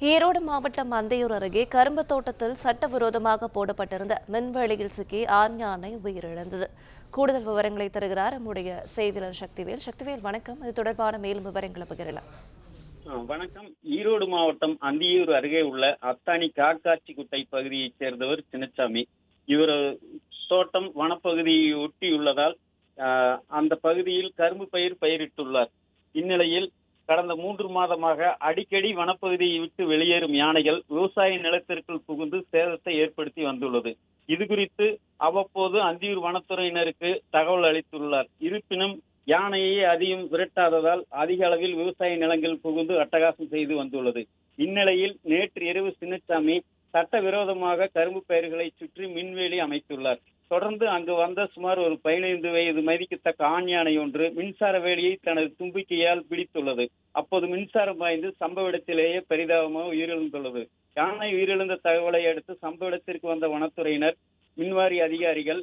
ஈரோடு மாவட்டம் அந்தியூர் அருகே கரும்பு தோட்டத்தில் சட்டவிரோதமாக போடப்பட்டிருந்த மின்வேலியில் சிக்கி ஆண் யானை உயிரிழந்தது. கூடுதல் விவரங்களை தருகிறார் நம்முடைய செய்தியாளர் சக்திவேல். சக்திவேல், வணக்கம். இது தொடர்பான மேலும் விவரங்களை பகிரலாம். வணக்கம். ஈரோடு மாவட்டம் அந்தியூர் அருகே உள்ள அத்தானி காக்காட்சி குட்டை பகுதியைச் சேர்ந்தவர் சின்னசாமி. இவர் தோட்டம் வனப்பகுதியை ஒட்டியுள்ளதால் அந்த பகுதியில் கரும்பு பயிரிட்டுள்ளார். இந்நிலையில் கடந்த 3 மாதமாக அடிக்கடி வனப்பகுதியை விட்டு வெளியேறும் யானைகள் விவசாய நிலத்திற்குள் புகுந்து சேதத்தை ஏற்படுத்தி வந்துள்ளது. இது குறித்து அவ்வப்போது அந்தியூர் வனத்துறையினருக்கு தகவல் அளித்துள்ளார். இருப்பினும் யானையை அதிகம் விரட்டாததால் அதிக அளவில் விவசாய நிலங்கள் புகுந்து அட்டகாசம் செய்து வந்துள்ளது. இந்நிலையில் நேற்று இரவு சின்னசாமி சட்டவிரோதமாக கரும்பு பயிர்களை சுற்றி மின்வேலி அமைத்துள்ளார். தொடர்ந்து அங்கு வந்த சுமார் ஒரு 15 வயது மதிக்கத்தக்க ஆண் யானை ஒன்று மின்சார வேலியை தனது தும்பிக்கையால் பிடித்துள்ளது. அப்போது மின்சாரம் பாய்ந்து சம்பவ இடத்திலேயே பரிதாபமாக உயிரிழந்துள்ளது. யானை உயிரிழந்த தகவலை அடுத்து சம்பவ இடத்திற்கு வந்த வனத்துறையினர், மின்வாரி அதிகாரிகள்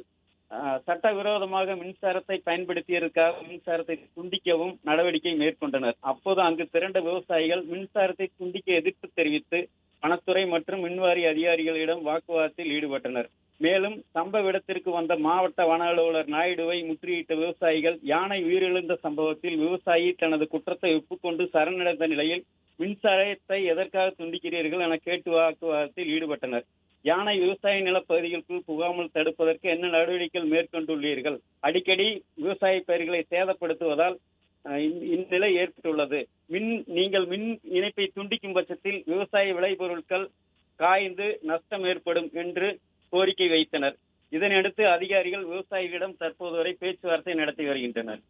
சட்டவிரோதமாக மின்சாரத்தை பயன்படுத்தியதற்காக மின்சாரத்தை துண்டிக்கவும் நடவடிக்கை மேற்கொண்டனர். அப்போது அங்கு திரண்ட விவசாயிகள் மின்சாரத்தை துண்டிக்க எதிர்ப்பு தெரிவித்து வனத்துறை மற்றும் மின்வாரி அதிகாரிகளிடம் வாக்குவாதத்தில் ஈடுபட்டனர். மேலும் சம்பவ இடத்திற்கு வந்த மாவட்ட வன அலுவலர் நாயுடுவை முற்றுகையிட்ட விவசாயிகள் யானை உயிரிழந்த சம்பவத்தில் விவசாயி தனது குற்றத்தை ஒப்புக்கொண்டு சரணடைந்த நிலையில் மின்சாரத்தை எதற்காக துண்டிக்கிறீர்கள் என கேட்டு வாக்குவாதத்தில் ஈடுபட்டனர். யானை விவசாய நிலப்பகுதிகளுக்குள் புகாமல் தடுப்பதற்கு என்ன நடவடிக்கைகள் மேற்கொண்டுள்ளீர்கள்? அடிக்கடி விவசாய பயிர்களை சேதப்படுத்துவதால் இந்நிலை ஏற்பட்டுள்ளது. நீங்கள் மின் இணைப்பை துண்டிக்கும் பட்சத்தில் விவசாய விளைபொருட்கள் காய்ந்து நஷ்டம் ஏற்படும் என்று கோரிக்கை வைத்தனர். இதனையடுத்து அதிகாரிகள் விவசாயிகளிடம் தற்போது வரை பேச்சுவார்த்தை நடத்தி வருகின்றனர்.